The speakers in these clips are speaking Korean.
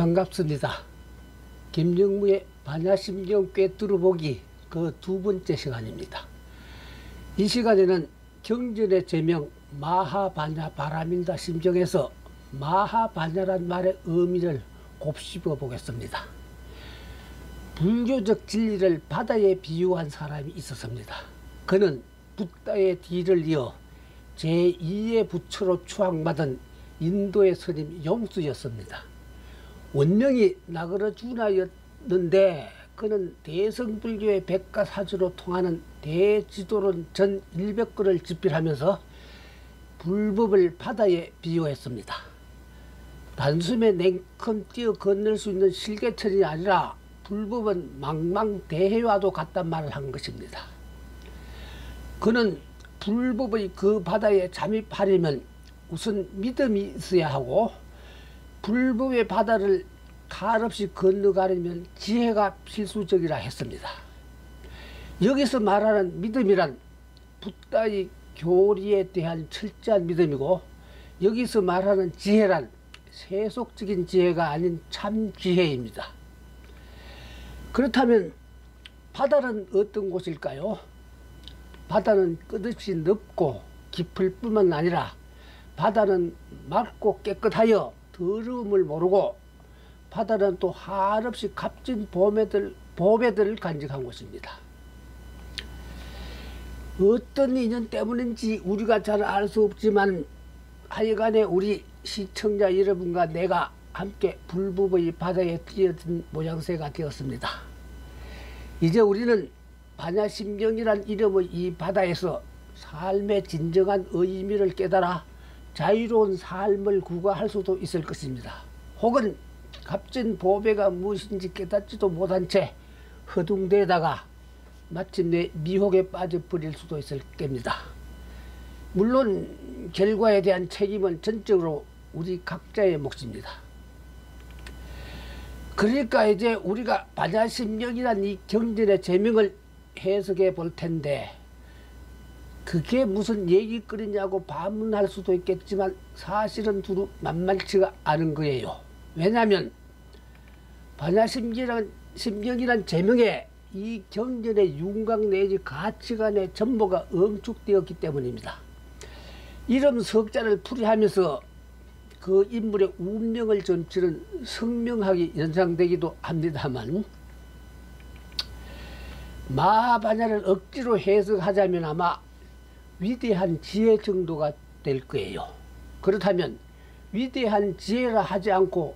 반갑습니다. 김영무의 반야심경 꿰뚫어보기 그 두 번째 시간입니다. 이 시간에는 경전의 제명 마하반야 바라민다 심정에서 마하반야란 말의 의미를 곱씹어 보겠습니다. 불교적 진리를 바다에 비유한 사람이 있었습니다. 그는 붓다의 뒤를 이어 제2의 부처로 추앙받은 인도의 스님 용수였습니다. 원명이 나그러주나였는데 그는 대성불교의 백가사주로 통하는 대지도론 전 100권을 집필하면서 불법을 바다에 비유했습니다. 단숨에 냉큼 뛰어 건널 수 있는 실개천이 아니라 불법은 망망대해와도 같단 말을 한 것입니다. 그는 불법의 그 바다에 잠입하려면 우선 믿음이 있어야 하고 불법의 바다를 칼 없이 건너가려면 지혜가 필수적이라 했습니다. 여기서 말하는 믿음이란 붓다의 교리에 대한 철저한 믿음이고, 여기서 말하는 지혜란 세속적인 지혜가 아닌 참 지혜입니다. 그렇다면 바다는 어떤 곳일까요? 바다는 끝없이 넓고 깊을 뿐만 아니라 바다는 맑고 깨끗하여 더러움을 모르고 바다는 또 한없이 값진 보배들을 간직한 곳입니다. 어떤 인연 때문인지 우리가 잘 알 수 없지만 하여간에 우리 시청자 여러분과 내가 함께 불법의 바다에 뛰어든 모양새가 되었습니다. 이제 우리는 반야심경이란 이름의 이 바다에서 삶의 진정한 의미를 깨달아 자유로운 삶을 구가할 수도 있을 것입니다. 혹은 값진 보배가 무엇인지 깨닫지도 못한 채 허둥대다가 마침내 미혹에 빠져버릴 수도 있을 겁니다. 물론 결과에 대한 책임은 전적으로 우리 각자의 몫입니다. 그러니까 이제 우리가 반야심경이란 이 경전의 제명을 해석해 볼 텐데, 그게 무슨 얘기거리냐고 반문할 수도 있겠지만 사실은 두루 만만치가 않은 거예요. 왜냐하면 반야심경이란 제명에 이 경전의 윤곽 내지 가치관의 전모가 응축되었기 때문입니다. 이름 석자를 풀이하면서 그 인물의 운명을 점치는 성명학이 연상되기도 합니다만, 마하반야를 억지로 해석하자면 아마 위대한 지혜 정도가 될 거예요. 그렇다면 위대한 지혜라 하지 않고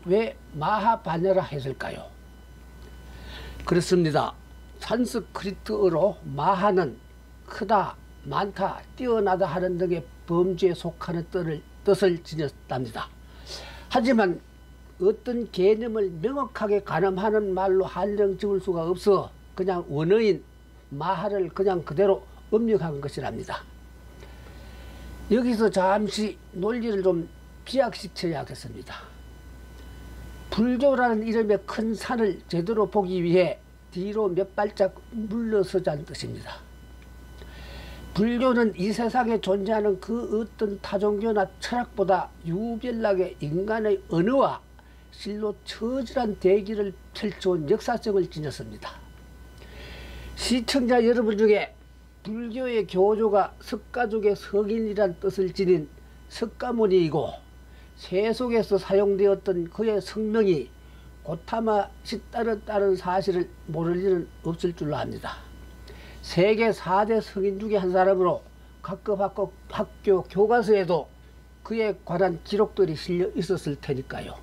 왜 마하반야라 했을까요? 그렇습니다. 산스크리트어로 마하는 크다, 많다, 뛰어나다 하는 등의 범주에 속하는 뜻을 지녔답니다. 하지만 어떤 개념을 명확하게 가늠하는 말로 한정 지을 수가 없어 그냥 원어인 마하를 그냥 그대로 음력한 것이랍니다. 여기서 잠시 논리를 좀 비약시켜야겠습니다. 불교라는 이름의 큰 산을 제대로 보기 위해 뒤로 몇 발짝 물러서자는 뜻입니다. 불교는 이 세상에 존재하는 그 어떤 타종교나 철학보다 유별나게 인간의 언어와 실로 처절한 대기를 펼쳐온 역사성을 지녔습니다. 시청자 여러분 중에 불교의 교조가 석가족의 성인이란 뜻을 지닌 석가모니이고 세속에서 사용되었던 그의 성명이 고타마 시따르다는 사실을 모를 리는 없을 줄로 압니다. 세계 4대 성인 중에 한 사람으로 각급 학교 교과서에도 그에 관한 기록들이 실려 있었을 테니까요.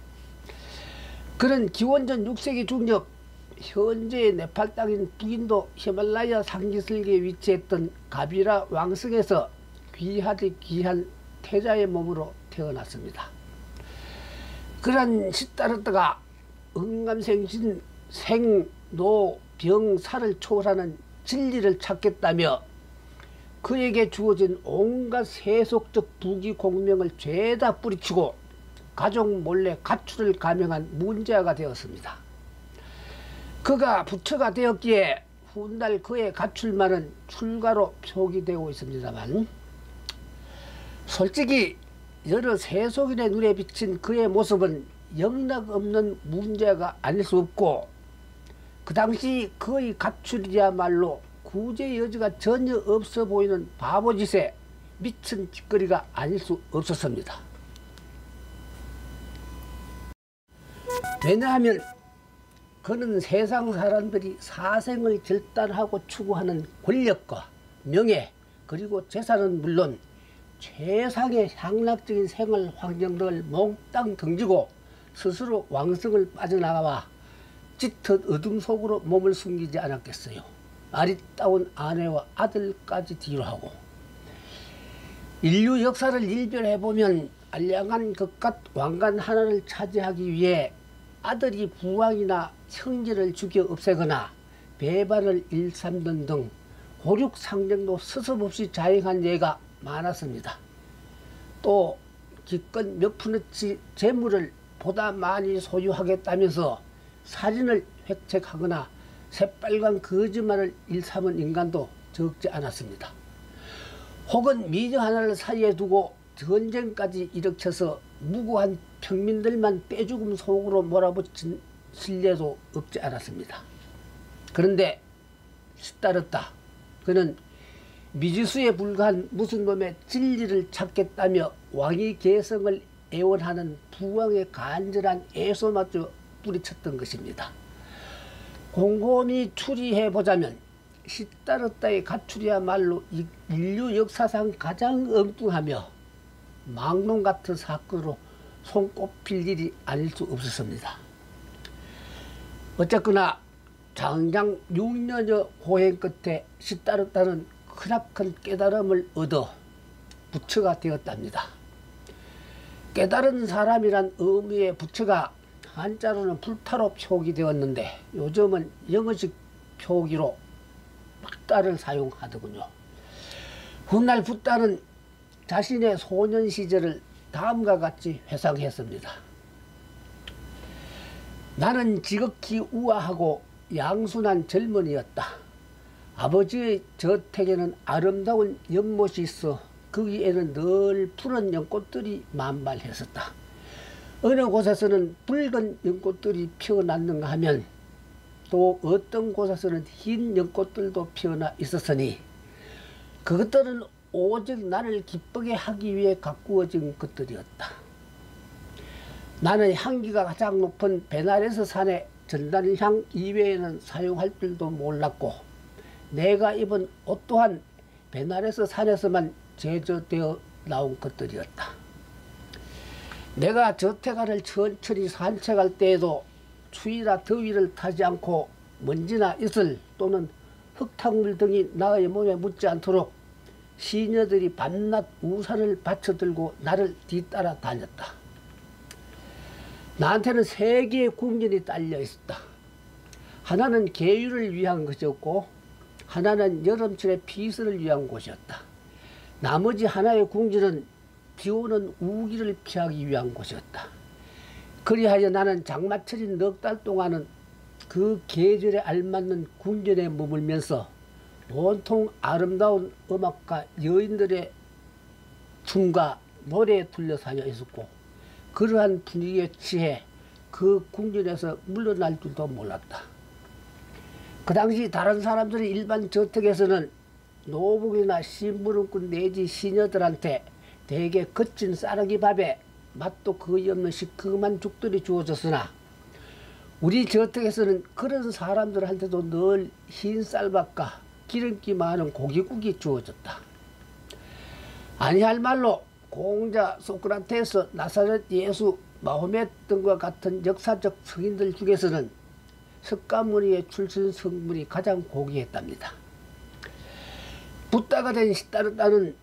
그는 기원전 6세기 중엽 현재의 네팔 땅인 북인도 히말라야 상기슬기에 위치했던 가비라 왕성에서 귀하디 귀한 태자의 몸으로 태어났습니다. 그런 시따르다가 응감생신 생, 노, 병, 사를 초월하는 진리를 찾겠다며 그에게 주어진 온갖 세속적 부귀 공명을 죄다 뿌리치고 가족 몰래 가출을 감행한 문제아가 되었습니다. 그가 부처가 되었기에 훗날 그의 가출만은 출가로 표기되고 있습니다만, 솔직히 여러 세속인의 눈에 비친 그의 모습은 영락 없는 문제가 아닐 수 없고, 그 당시 거의 가출이야말로 구제 여지가 전혀 없어 보이는 바보짓에 미친 짓거리가 아닐 수 없었습니다. 왜냐하면 그는 세상 사람들이 사생을 결단하고 추구하는 권력과 명예, 그리고 재산은 물론 최상의 향락적인 생활 환경 등을 몽땅 등지고 스스로 왕성을 빠져나가와 짙은 어둠 속으로 몸을 숨기지 않았겠어요. 아리따운 아내와 아들까지 뒤로하고. 인류 역사를 일별해보면 알량한 그깟 왕관 하나를 차지하기 위해 아들이 부왕이나 형제를 죽여 없애거나 배반을 일삼던 등 고륙 상정도 서슴없이 자행한 예가 많았습니다. 또 기껏 몇 푼어치 재물을 보다 많이 소유하겠다면서 살인을 획책하거나 새빨간 거짓말을 일삼은 인간도 적지 않았습니다. 혹은 미녀 하나를 사이에 두고 전쟁까지 일으켜서 무고한 평민들만 떼죽음 속으로 몰아붙인 신뢰도 없지 않았습니다. 그런데 시따랐다. 그는 미지수에 불과한 무슨 놈의 진리를 찾겠다며 왕위 계승을 애원하는 부왕의 간절한 애소마저 뿌리쳤던 것입니다. 곰곰이 추리해보자면 시따랐다의 가출이야말로 인류 역사상 가장 엉뚱하며 망론 같은 사건으로 손꼽힐 일이 아닐 수 없었습니다. 어쨌거나 장장 6년여 고행 끝에 시따랐다는 크나큰 깨달음을 얻어 부처가 되었답니다. 깨달은 사람이란 의미의 부처가 한자로는 불타로 표기되었는데 요즘은 영어식 표기로 붓다를 사용하더군요. 훗날 붓다는 자신의 소년 시절을 다음과 같이 회상했습니다. 나는 지극히 우아하고 양순한 젊은이였다. 아버지의 저택에는 아름다운 연못이 있어 거기에는 늘 푸른 연꽃들이 만발했었다. 어느 곳에서는 붉은 연꽃들이 피어났는가 하면 또 어떤 곳에서는 흰 연꽃들도 피어나 있었으니 그것들은 오직 나를 기쁘게 하기 위해 가꾸어진 것들이었다. 나는 향기가 가장 높은 베나레스 산의 전단향 이외에는 사용할 줄도 몰랐고 내가 입은 옷 또한 베나레스 산에서만 제조되어 나온 것들이었다. 내가 저택안을 천천히 산책할 때에도 추위나 더위를 타지 않고 먼지나 이슬 또는 흙탕물 등이 나의 몸에 묻지 않도록 시녀들이 밤낮 우산을 받쳐들고 나를 뒤따라 다녔다. 나한테는 세 개의 궁전이 딸려 있었다. 하나는 계유를 위한 것이었고 하나는 여름철의 피서를 위한 곳이었다. 나머지 하나의 궁전은 비오는 우기를 피하기 위한 곳이었다. 그리하여 나는 장마철인 넉 달 동안은 그 계절에 알맞는 궁전에 머물면서 온통 아름다운 음악과 여인들의 춤과 노래에 둘러싸여 있었고 그러한 분위기에 취해 그 궁전에서 물러날 줄도 몰랐다. 그 당시 다른 사람들의 일반 저택에서는 노복이나 심부름꾼 내지 시녀들한테 대개 거친 쌀아기 밥에 맛도 거의 없는 시큼한 죽들이 주어졌으나 우리 저택에서는 그런 사람들한테도 늘 흰 쌀밥과 기름기 많은 고깃국이 주어졌다. 아니할 말로 공자, 소크라테스, 나사렛 예수, 마호멧 등과 같은 역사적 성인들 중에서는 석가모니의 출신 성분이 가장 고귀했답니다. 붓다가 된 시따르다는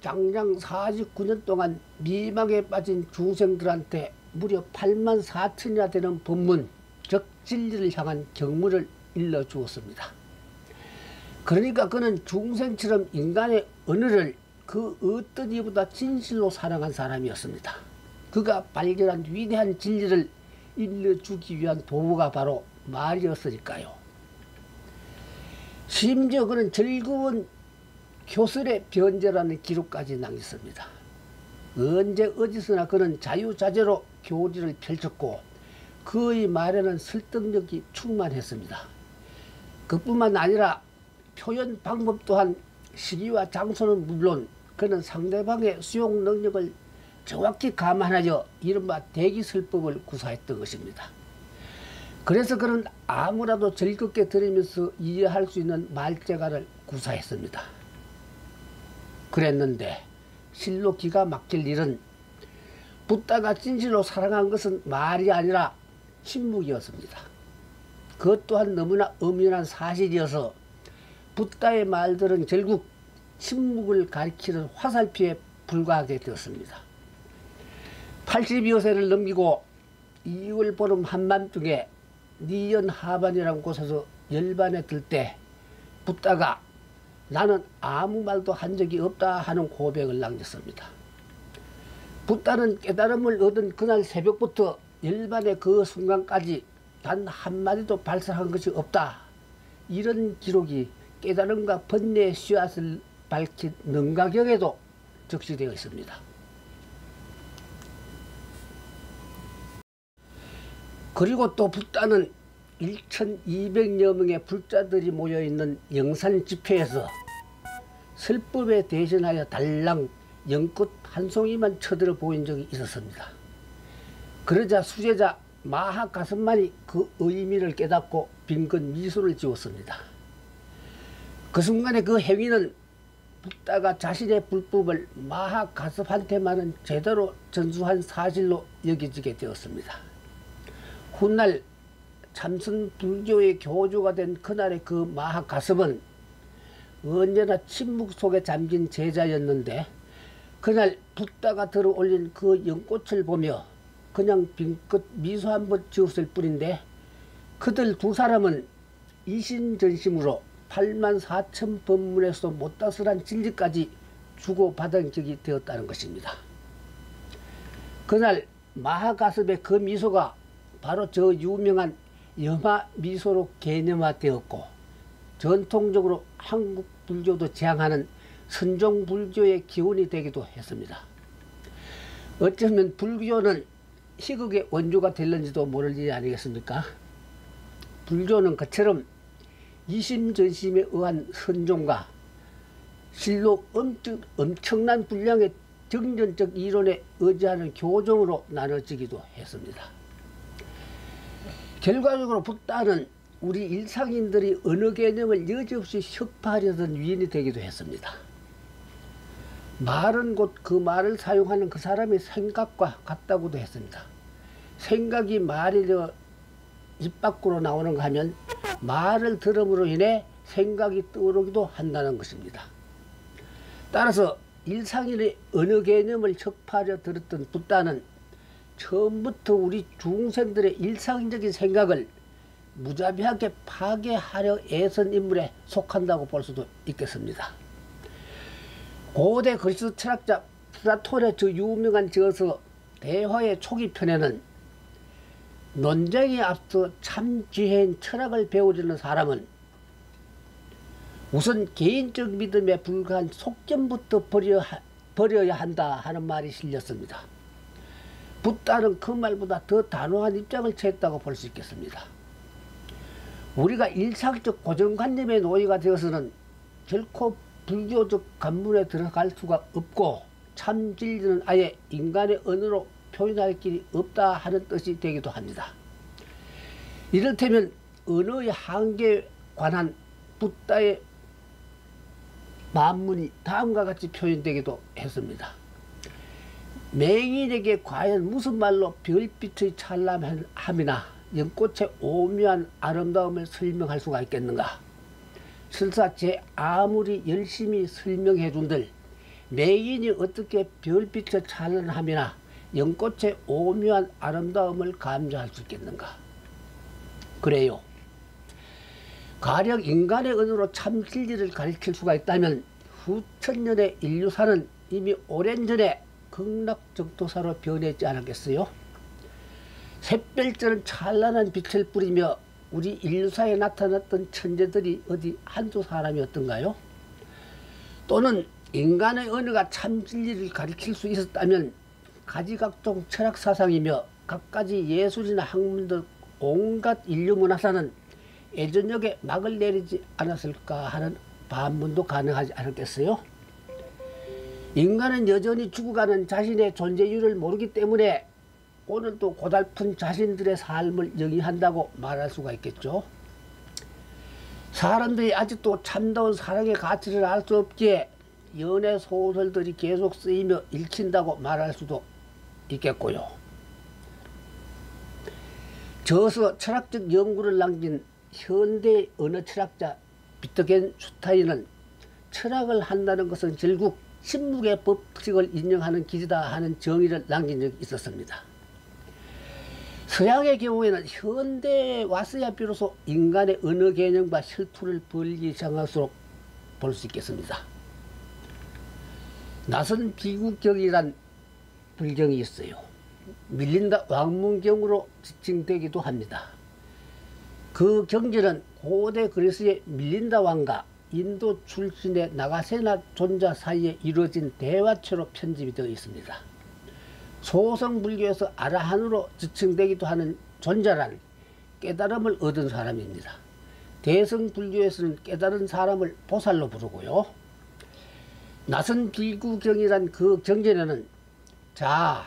장장 49년 동안 미망에 빠진 중생들한테 무려 8만 4천이나 되는 법문, 즉 진리를 향한 경문을 일러주었습니다. 그러니까 그는 중생처럼 인간의 언어를 그 어떤 이보다 진실로 사랑한 사람이었습니다. 그가 발견한 위대한 진리를 일러주기 위한 도구가 바로 말이었으니까요. 심지어 그는 즐거운 교설의 변제라는 기록까지 남겼습니다. 언제 어디서나 그는 자유자재로 교리를 펼쳤고 그의 말에는 설득력이 충만했습니다. 그뿐만 아니라 표현 방법 또한 시기와 장소는 물론 그는 상대방의 수용 능력을 정확히 감안하여 이른바 대기설법을 구사했던 것입니다. 그래서 그는 아무라도 즐겁게 들으면서 이해할 수 있는 말재가를 구사했습니다. 그랬는데 실로 기가 막힐 일은 붓다가 진실로 사랑한 것은 말이 아니라 침묵이었습니다. 그것 또한 너무나 엄연한 사실이어서 붓다의 말들은 결국 침묵을 가리키는 화살표에 불과하게 되었습니다. 80여 세를 넘기고 2월 보름 한밤중에 니연 하반이라는 곳에서 열반에 들 때 붓다가 나는 아무 말도 한 적이 없다 하는 고백을 남겼습니다. 붓다는 깨달음을 얻은 그날 새벽부터 열반의 그 순간까지 단 한마디도 발설한 것이 없다. 이런 기록이 깨달음과 번뇌의 씨앗을 밝힌 능가경에도 적시되어 있습니다. 그리고 또 붓다는 1200여 명의 불자들이 모여있는 영산 집회에서 설법에 대신하여 달랑 연꽃 한 송이만 쳐들어 보인 적이 있었습니다. 그러자 수제자 마하가섭만이 그 의미를 깨닫고 빈건 미소를 지었습니다. 그 순간에 그 행위는 붓다가 자신의 불법을 마하가섭한테만은 제대로 전수한 사실로 여겨지게 되었습니다. 훗날 참선 불교의 교주가 된 그날의 그 마하가섭은 언제나 침묵 속에 잠긴 제자였는데 그날 붓다가 들어 올린 그 연꽃을 보며 그냥 빈끝 미소 한번 지었을 뿐인데 그들 두 사람은 이심전심으로 84,000법문에서 못다스란 진리까지 주고받은 적이 되었다는 것입니다. 그날 마하가섭의 그 미소가 바로 저 유명한 염화 미소로 개념화되었고 전통적으로 한국 불교도 지향하는 선종 불교의 기원이 되기도 했습니다. 어쩌면 불교는 희극의 원조가 될는지도 모를 일 아니겠습니까? 불교는 그처럼 이심전심에 의한 선종과 실로 엄청난 분량의 정전적 이론에 의지하는 교종으로 나눠지기도 했습니다. 결과적으로 붓다는 우리 일상인들이 어느 개념을 여지없이 혁파하려던 위인이 되기도 했습니다. 말은 곧 그 말을 사용하는 그 사람의 생각과 같다고도 했습니다. 생각이 말이 입 밖으로 나오는가 하면 말을 들음으로 인해 생각이 떠오르기도 한다는 것입니다. 따라서 일상인의 어느 개념을 혁파하려 들었던 붓다는 처음부터 우리 중생들의 일상적인 생각을 무자비하게 파괴하려 애선 인물에 속한다고 볼 수도 있겠습니다. 고대 그리스 철학자 플라톤의 저 유명한 저서 대화의 초기 편에는 논쟁에 앞서 참 지혜인 철학을 배우려는 사람은 우선 개인적 믿음에 불과한 속견부터 버려야 한다 하는 말이 실렸습니다. 붓다는 그 말보다 더 단호한 입장을 취했다고 볼 수 있겠습니다. 우리가 일상적 고정관념의 노예가 되어서는 결코 불교적 관문에 들어갈 수가 없고 참 진리는 아예 인간의 언어로 표현할 길이 없다 하는 뜻이 되기도 합니다. 이를테면 언어의 한계에 관한 붓다의 만문이 다음과 같이 표현되기도 했습니다. 맹인에게 과연 무슨 말로 별빛의 찬란함이나 연꽃의 오묘한 아름다움을 설명할 수가 있겠는가? 설사 제 아무리 열심히 설명해 준들 맹인이 어떻게 별빛의 찬란함이나 연꽃의 오묘한 아름다움을 감정할 수 있겠는가? 그래요. 가령 인간의 언어로 참 진리를 가리킬 수가 있다면 후천년의 인류사는 이미 오랜 전에 극락적도사로 변했지 않았겠어요? 샛별처럼 찬란한 빛을 뿌리며 우리 인류사에 나타났던 천재들이 어디 한두 사람이었던가요? 또는 인간의 언어가 참 진리를 가리킬 수 있었다면 가지각종 철학사상이며 갖가지 예술이나 학문 등 온갖 인류 문화사는 예전역에 막을 내리지 않았을까 하는 반문도 가능하지 않았겠어요? 인간은 여전히 죽어가는 자신의 존재 이유를 모르기 때문에 오늘도 고달픈 자신들의 삶을 영위한다고 말할 수가 있겠죠. 사람들이 아직도 참다운 사랑의 가치를 알 수 없기에 연애 소설들이 계속 쓰이며 읽힌다고 말할 수도 있겠고요. 저서 철학적 연구를 남긴 현대 언어 철학자 비트겐슈타인은 철학을 한다는 것은 결국 침묵의 법칙을 인정하는 길이다 하는 정의를 남긴 적이 있었습니다. 서양의 경우에는 현대에 왔어야 비로소 인간의 언어 개념과 혈투를 벌이기 시작할 수록 볼 수 있겠습니다. 낯선 비국경이란 불경이 있어요. 밀린다 왕문경으로 지칭되기도 합니다. 그 경전은 고대 그리스의 밀린다 왕과 인도 출신의 나가세나 존자 사이에 이루어진 대화처로 편집이 되어 있습니다. 소성불교에서 아라한으로 지칭되기도 하는 존자란 깨달음을 얻은 사람입니다. 대성불교에서는 깨달은 사람을 보살로 부르고요. 낯선 비구경이란 그 경전에는 자,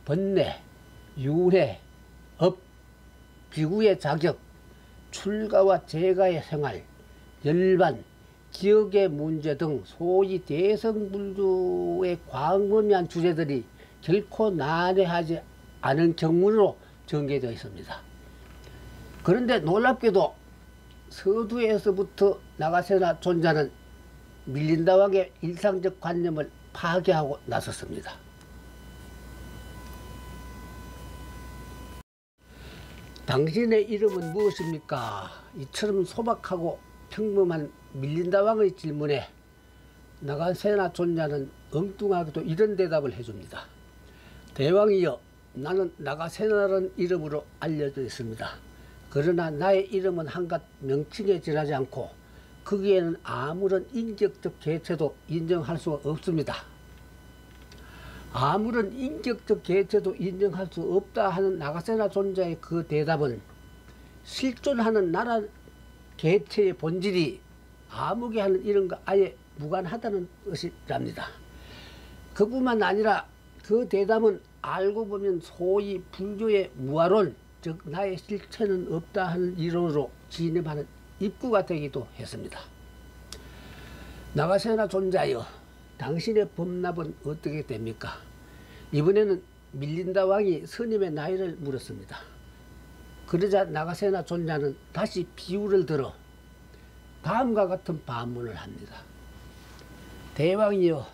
번뇌, 유해, 업, 비구의 자격, 출가와 재가의 생활, 열반, 기억의 문제 등 소위 대성불교의 광범위한 주제들이 결코 난해하지 않은 경문으로 전개되어 있습니다. 그런데 놀랍게도 서두에서부터 나가세나 존자는 밀린다 왕의 일상적 관념을 파괴하고 나섰습니다. 당신의 이름은 무엇입니까? 이처럼 소박하고 평범한 밀린다 왕의 질문에 나가세나 존자는 엉뚱하게도 이런 대답을 해줍니다. 대왕이여, 나는 나가세나라는 이름으로 알려져 있습니다. 그러나 나의 이름은 한갓 명칭에 지나지 않고 거기에는 아무런 인격적 개체도 인정할 수가 없습니다. 아무런 인격적 개체도 인정할 수 없다 하는 나가세나 존자의 그 대답은 실존하는 나라 개체의 본질이 아무개 하는 이름과 아예 무관하다는 뜻이랍니다. 그뿐만 아니라 그 대답은 알고 보면 소위 불교의 무아론, 즉 나의 실체는 없다 하는 이론으로 진입하는 입구가 되기도 했습니다. 나가세나 존자여, 당신의 법납은 어떻게 됩니까? 이번에는 밀린다 왕이 스님의 나이를 물었습니다. 그러자 나가세나 존자는 다시 비유를 들어 다음과 같은 반문을 합니다. 대왕이여,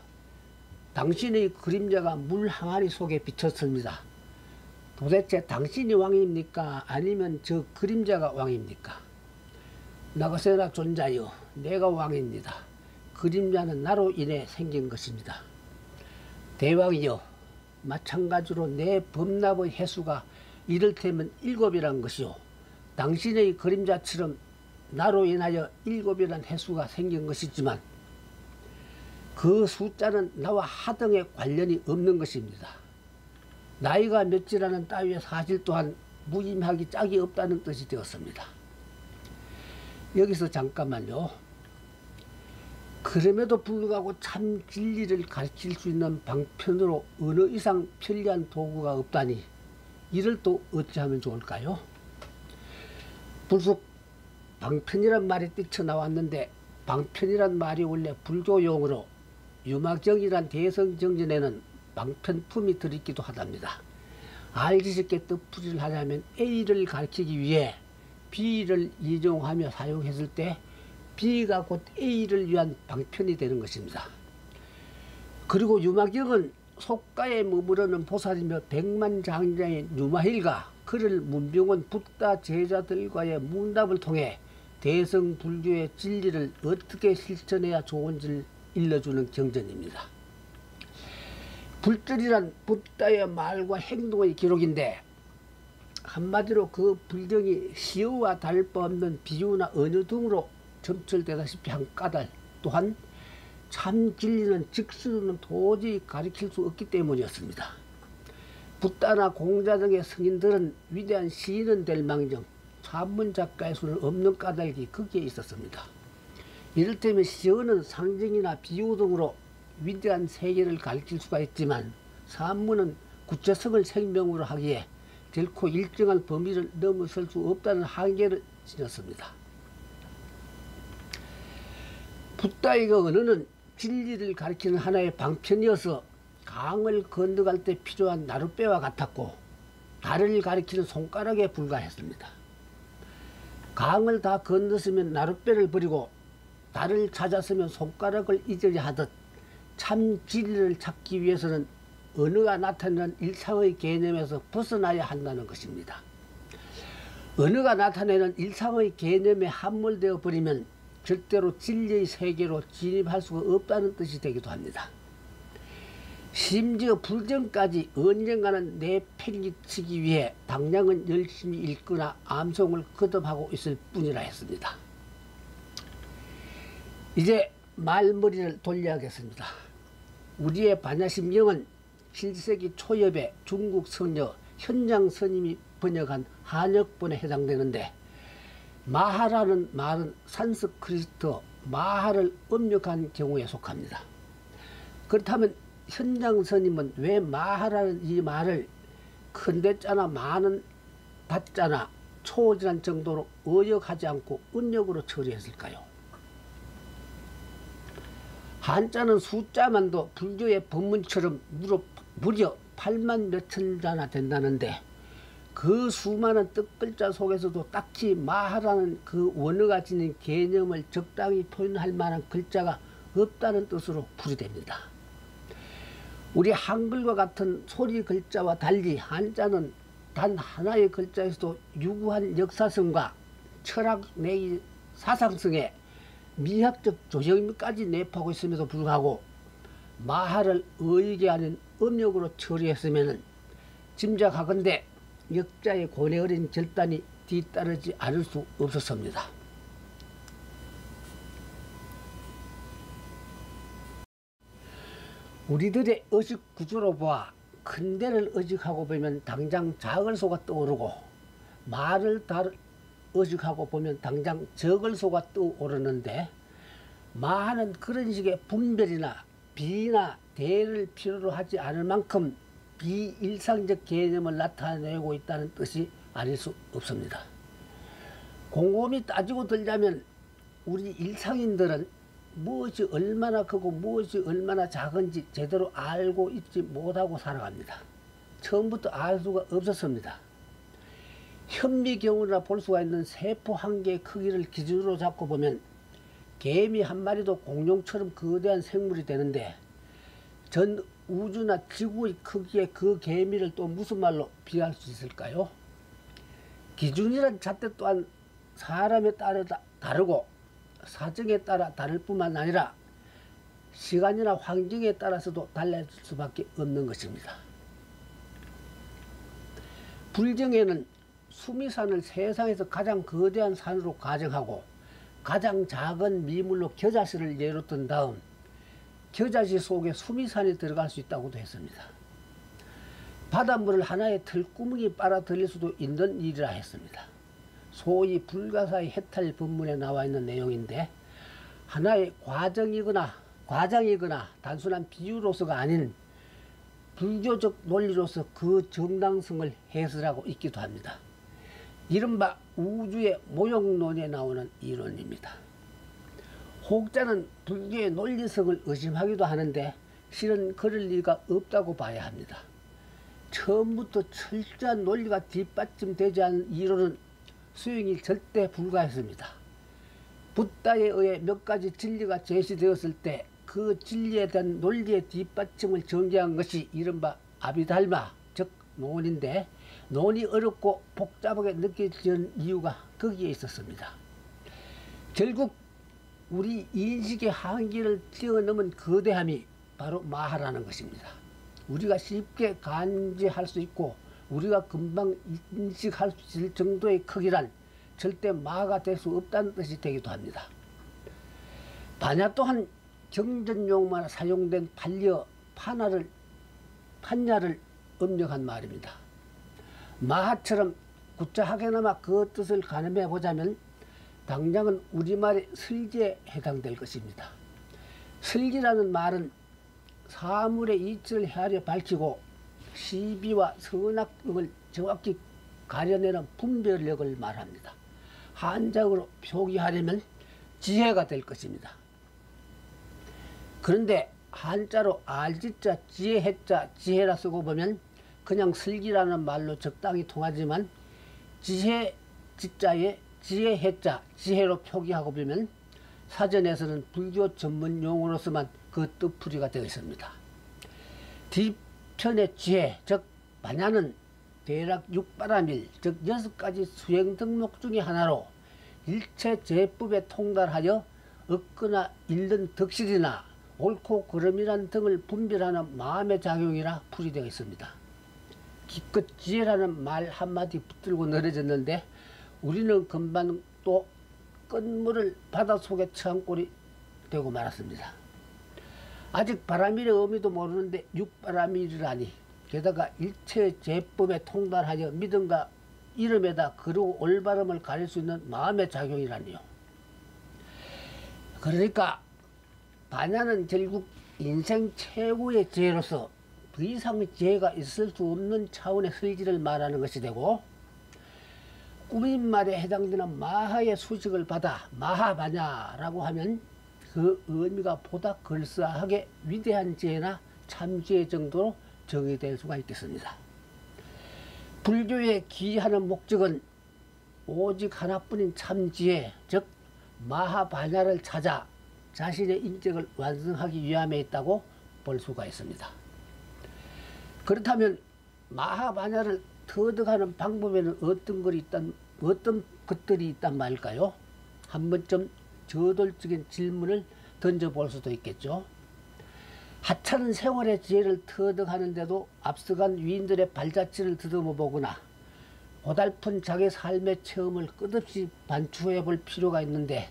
당신의 그림자가 물 항아리 속에 비쳤습니다. 도대체 당신이 왕입니까? 아니면 저 그림자가 왕입니까? 나가세나 존자여, 내가 왕입니다. 그림자는 나로 인해 생긴 것입니다. 대왕이여, 마찬가지로 내 법납의 횟수가 이를테면 7이란 것이요, 당신의 그림자처럼 나로 인하여 7이란 횟수가 생긴 것이지만 그 숫자는 나와 하등의 관련이 없는 것입니다. 나이가 몇이라는 따위의 사실 또한 무의미하기 짝이 없다는 뜻이 되었습니다. 여기서 잠깐만요. 그럼에도 불구하고 참 진리를 가르칠 수 있는 방편으로 어느 이상 편리한 도구가 없다니 이를 또 어찌하면 좋을까요? 불쑥 방편이란 말이 뛰쳐나왔는데 방편이란 말이 원래 불교 용어로 유막정이란 대성정전에는 방편품이 들어있기도 하답니다. 알기 쉽게 뜻풀이를 하자면 A를 가리키기 위해 B를 이용하며 사용했을 때 B가 곧 A를 위한 방편이 되는 것입니다. 그리고 유막경은 속가에 머무르는 보살이며 백만장자인 유마힐과 그를 문병원 붓다 제자들과의 문답을 통해 대성불교의 진리를 어떻게 실천해야 좋은지를 일러주는 경전입니다. 불절이란 붓다의 말과 행동의 기록인데 한마디로 그 불경이 시어와 다를 바 없는 비유나 언어 등으로 점철되다시피 한 까닭 또한 참 진리는 즉스는 도저히 가리킬 수 없기 때문이었습니다. 붓다나 공자 등의 성인들은 위대한 시인은 될 망정 산문 작가의 수는 없는 까닭이 거기에 있었습니다. 이를테면 시어는 상징이나 비유 등으로 위대한 세계를 가르칠 수가 있지만 산문은 구체성을 생명으로 하기에 결코 일정한 범위를 넘어설 수 없다는 한계를 지녔습니다. 붓다의 언어는 진리를 가리키는 하나의 방편이어서 강을 건너갈 때 필요한 나룻배와 같았고 달을 가리키는 손가락에 불과했습니다. 강을 다 건넜으면 나룻배를 버리고 달을 찾았으면 손가락을 잊으려 하듯 참 진리를 찾기 위해서는 언어가 나타내는 일상의 개념에서 벗어나야 한다는 것입니다. 언어가 나타내는 일상의 개념에 함몰되어 버리면 절대로 진리의 세계로 진입할 수가 없다는 뜻이 되기도 합니다. 심지어 불정까지 언젠가는 내팽개치기 위해 당장은 열심히 읽거나 암송을 거듭하고 있을 뿐이라 했습니다. 이제 말머리를 돌려야겠습니다. 우리의 반야심경은 7세기 초엽에 중국 성녀 현장 스님이 번역한 한역본에 해당되는데 마하라는 말은 산스크리트 마하를 음력한 경우에 속합니다. 그렇다면 현장 스님은 왜 마하라는 이 말을 큰대자나 많은 다자나 초지란 정도로 어역하지 않고 음력으로 처리했을까요? 한자는 숫자만도 불교의 법문처럼 무려 8만 몇천 자나 된다는데 그 수많은 뜻글자 속에서도 딱히 마하라는 그 원어가 지닌 개념을 적당히 표현할 만한 글자가 없다는 뜻으로 풀이됩니다. 우리 한글과 같은 소리 글자와 달리 한자는 단 하나의 글자에서도 유구한 역사성과 철학 내지 사상성에 미학적 조형까지 내포하고 있음에도 불구하고 마하를 어이게 아닌 음력으로 처리했으면 짐작하건대 역자의 고뇌 어린 결단이 뒤따르지 않을 수 없었습니다. 우리들의 의식 구조로 보아 큰 데를 의식하고 보면 당장 작을 소가 떠오르고 말을 의식하고 보면 당장 적을 소가 떠오르는데 마하는 그런 식의 분별이나 비나 대를 필요로 하지 않을 만큼 비일상적 개념을 나타내고 있다는 뜻이 아닐 수 없습니다. 곰곰이 따지고 들자면 우리 일상인들은 무엇이 얼마나 크고 무엇이 얼마나 작은지 제대로 알고 있지 못하고 살아갑니다. 처음부터 알 수가 없었습니다. 현미경으로나 볼 수가 있는 세포 한 개의 크기를 기준으로 잡고 보면 개미 한 마리도 공룡처럼 거대한 생물이 되는데 전 우주나 지구의 크기의 그 개미를 또 무슨 말로 비할 수 있을까요? 기준이란 잣대 또한 사람에 따라 다르고 사정에 따라 다를 뿐만 아니라 시간이나 환경에 따라서도 달라질 수밖에 없는 것입니다. 불경에는 수미산을 세상에서 가장 거대한 산으로 가정하고 가장 작은 미물로 겨자씨를 예로 든 다음 겨자씨 속에 수미산이 들어갈 수 있다고도 했습니다. 바닷물을 하나의 들구멍이 빨아들일 수도 있는 일이라 했습니다. 소위 불가사의 해탈 법문에 나와 있는 내용인데 하나의 과정이거나 단순한 비유로서가 아닌 불교적 논리로서 그 정당성을 해설하고 있기도 합니다. 이른바 우주의 모형론에 나오는 이론입니다. 혹자는 불교의 논리성을 의심하기도 하는데 실은 그럴 리가 없다고 봐야 합니다. 처음부터 철저한 논리가 뒷받침되지 않은 이론은 수용이 절대 불가했습니다. 붓다에 의해 몇 가지 진리가 제시되었을 때 그 진리에 대한 논리의 뒷받침을 전개한 것이 이른바 아비달마 즉 논인데 논이 어렵고 복잡하게 느껴지는 이유가 거기에 있었습니다. 결국 우리 인식의 한계를 뛰어넘은 거대함이 바로 마하라는 것입니다. 우리가 쉽게 간지할 수 있고 우리가 금방 인식할 수 있을 정도의 크기란 절대 마하가 될 수 없다는 뜻이 되기도 합니다. 반야 또한 경전용만 사용된 판야를 음력한 말입니다. 마하처럼 구차하게나마 그 뜻을 가늠해 보자면 당장은 우리말의 슬기에 해당될 것입니다. 슬기라는 말은 사물의 이치를 헤아려 밝히고 시비와 선악을 정확히 가려내는 분별력을 말합니다. 한자어로 표기하려면 지혜가 될 것입니다. 그런데 한자로 알지자 지혜해자 지혜라 쓰고 보면 그냥 슬기라는 말로 적당히 통하지만 지혜 지자에 지혜해자 지혜로 표기하고 보면 사전에서는 불교 전문 용어로서만 그 뜻풀이가 되어 있습니다. 뒤편의 지혜 즉 반야는 대략 6바라밀 즉 6가지 수행 등록 중의 하나로 일체 제법에 통달하여 얻거나 잃는 덕실이나 옳고 그름이란 등을 분별하는 마음의 작용이라 풀이되어 있습니다. 기껏 지혜라는 말 한마디 붙들고 늘어졌는데 우리는 금방 또 끝물을 바닷속에 처한 꼴이 되고 말았습니다. 아직 바라밀의 의미도 모르는데 6바라밀이라니 게다가 일체 제법에 통달하여 믿음과 이름에다 그르고 올바름을 가릴 수 있는 마음의 작용이라니요. 그러니까 반야는 결국 인생 최고의 지혜로서 그 이상의 지혜가 있을 수 없는 차원의 슬기를 말하는 것이 되고 꾸민말에 해당되는 마하의 수식을 받아 마하반야라고 하면 그 의미가 보다 걸싸하게 위대한 지혜나 참지혜 정도로 정의될 수가 있겠습니다. 불교에 기하는 목적은 오직 하나뿐인 참지혜 즉 마하반야를 찾아 자신의 인격을 완성하기 위함에 있다고 볼 수가 있습니다. 그렇다면 마하반야를 터득하는 방법에는 어떤 것들이 있단 말일까요? 한 번쯤 저돌적인 질문을 던져볼 수도 있겠죠. 하찮은 생활의 지혜를 터득하는데도 앞서간 위인들의 발자취를 더듬어 보거나 고달픈 자기 삶의 체험을 끝없이 반추해 볼 필요가 있는데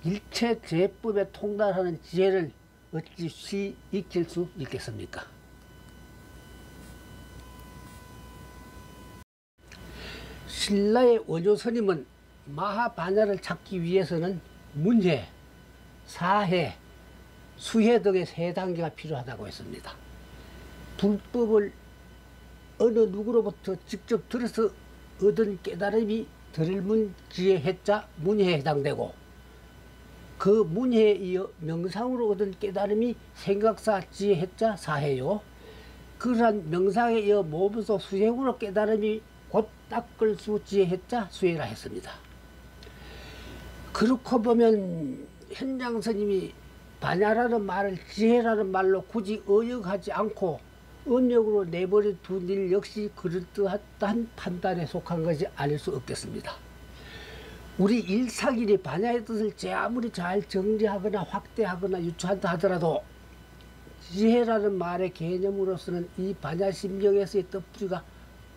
일체 제법에 통달하는 지혜를 어찌 쉬 익힐 수 있겠습니까? 신라의 원효 스님은 마하반야를 찾기 위해서는 문해, 사해, 수해 등의 세 단계가 필요하다고 했습니다. 불법을 어느 누구로부터 직접 들어서 얻은 깨달음이 들을문 지혜해자 문해에 해당되고 그 문해에 이어 명상으로 얻은 깨달음이 생각사 지혜해자 사해요. 그러한 명상에 이어 몸소 수행으로 깨달음이 곧 닦을 수 지혜해자 수혜라 했습니다. 그렇고 보면 현장 스님이 반야라는 말을 지혜라는 말로 굳이 어역하지 않고 음력으로 내버려 둔 일 역시 그럴듯한 판단에 속한 것이 아닐 수 없겠습니다. 우리 일상인이 반야의 뜻을 아무리 잘 정리하거나 확대하거나 유추한다 하더라도 지혜라는 말의 개념으로서는 이 반야 심령에서의 뜻풀이가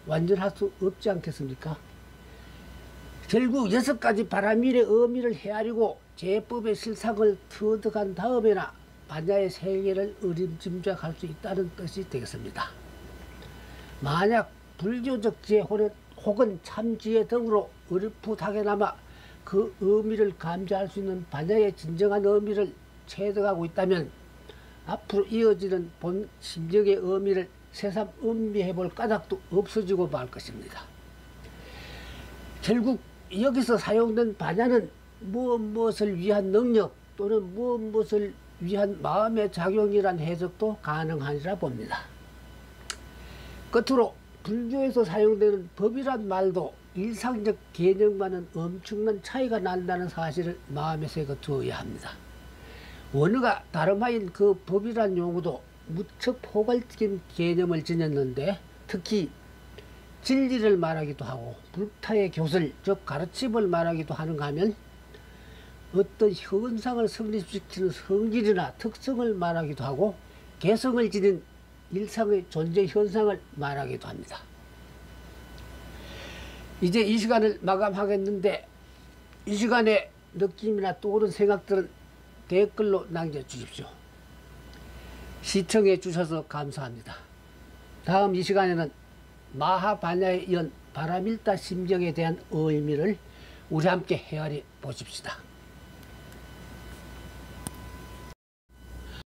완전할 수 없지 않겠습니까? 결국 6가지 바라밀의 의미를 헤아리고 제법의 실상을 터득한 다음에나 반야의 세계를 어림짐작할 수 있다는 뜻이 되겠습니다. 만약 불교적 지혜 혹은 참지혜 등으로 어렴풋하게나마 그 의미를 감지할 수 있는 반야의 진정한 의미를 체득하고 있다면 앞으로 이어지는 본 심정의 의미를 새삼 음미해 볼 까닭도 없어지고 말 것입니다. 결국 여기서 사용된 반야는 무엇을 위한 능력 또는 무엇을 위한 마음의 작용이란 해석도 가능하리라 봅니다. 끝으로 불교에서 사용되는 법이란 말도 일상적 개념과는 엄청난 차이가 난다는 사실을 마음에 새겨 두어야 합니다. 원어가 다름하인 그 법이란 용어도 무척 포괄적인 개념을 지녔는데 특히 진리를 말하기도 하고 불타의 교설 즉 가르침을 말하기도 하는가 하면 어떤 현상을 성립시키는 성질이나 특성을 말하기도 하고 개성을 지닌 일상의 존재 현상을 말하기도 합니다. 이제 이 시간을 마감하겠는데 이 시간에 느낌이나 떠오른 생각들은 댓글로 남겨주십시오. 시청해 주셔서 감사합니다. 다음 이 시간에는 마하바냐에 이은 바람일다 심경에 대한 의미를 우리 함께 헤아려 보십시다.